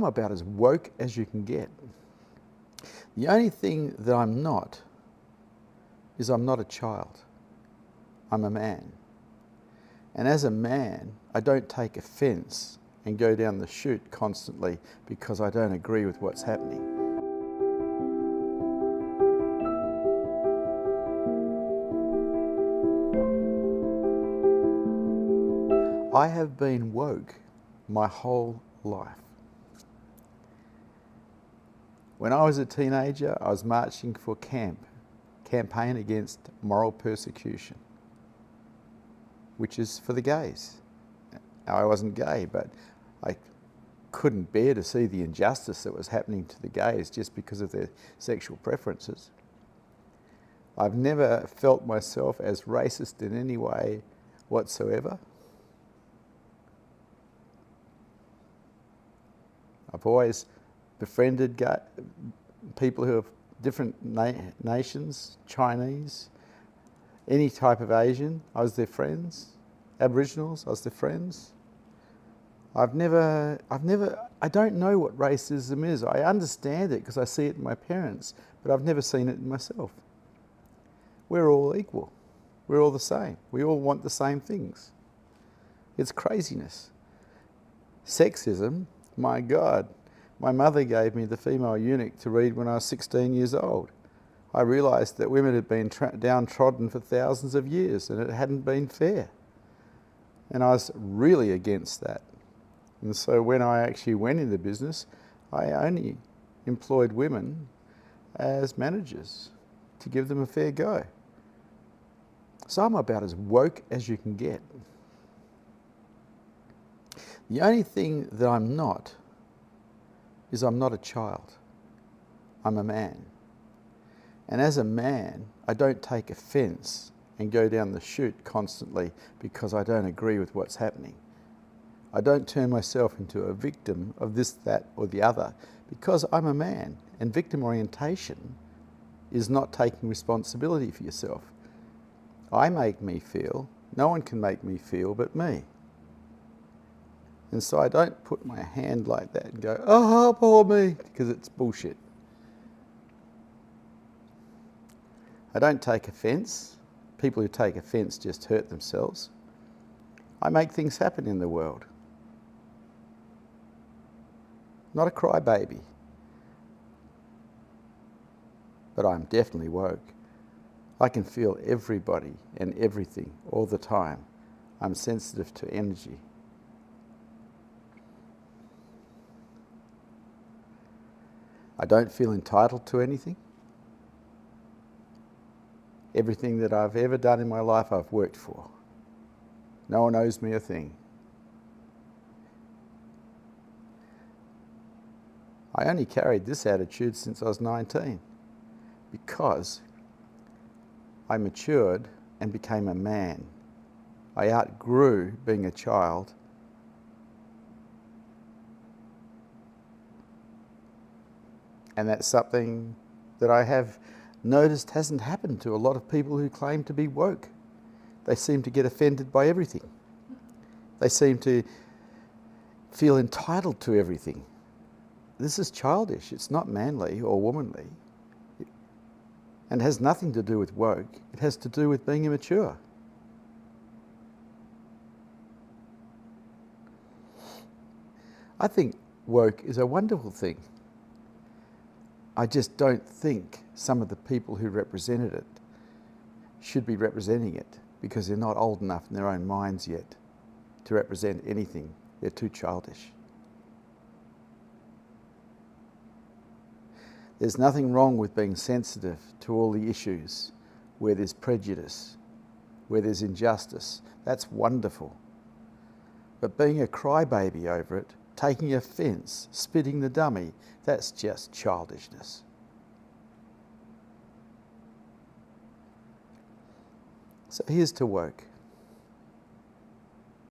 I'm about as woke as you can get. The only thing that I'm not is I'm not a child. I'm a man. And as a man, I don't take offence and go down the chute constantly because I don't agree with what's happening. I have been woke my whole life. When I was a teenager, I was marching for campaign against moral persecution, which is for the gays. I wasn't gay, but I couldn't bear to see the injustice that was happening to the gays just because of their sexual preferences. I've never felt myself as racist in any way whatsoever. I've always befriended people who have different nations, Chinese, any type of Asian. I was their friends. Aboriginals, I was their friends. I don't know what racism is. I understand it because I see it in my parents, but I've never seen it in myself. We're all equal. We're all the same. We all want the same things. It's craziness. Sexism, my God. My mother gave me the female eunuch to read when I was 16 years old. I realised that women had been downtrodden for thousands of years and it hadn't been fair. And I was really against that. And so when I actually went into business, I only employed women as managers to give them a fair go. So I'm about as woke as you can get. The only thing that I'm not is I'm not a child. I'm a man. And as a man, I don't take offence and go down the chute constantly because I don't agree with what's happening. I don't turn myself into a victim of this, that, or the other because I'm a man, and victim orientation is not taking responsibility for yourself. I make me feel, no one can make me feel but me. And so I don't put my hand like that and go, oh, poor me, because it's bullshit. I don't take offence. People who take offence just hurt themselves. I make things happen in the world. Not a crybaby. But I'm definitely woke. I can feel everybody and everything all the time. I'm sensitive to energy. I don't feel entitled to anything. Everything that I've ever done in my life, I've worked for. No one owes me a thing. I only carried this attitude since I was 19 because I matured and became a man. I outgrew being a child. And that's something that I have noticed hasn't happened to a lot of people who claim to be woke. They seem to get offended by everything. They seem to feel entitled to everything. This is childish. It's not manly or womanly. And it has nothing to do with woke. It has to do with being immature. I think woke is a wonderful thing. I just don't think some of the people who represented it should be representing it because they're not old enough in their own minds yet to represent anything. They're too childish. There's nothing wrong with being sensitive to all the issues where there's prejudice, where there's injustice. That's wonderful. But being a crybaby over it, taking offence, spitting the dummy, that's just childishness. So here's to woke.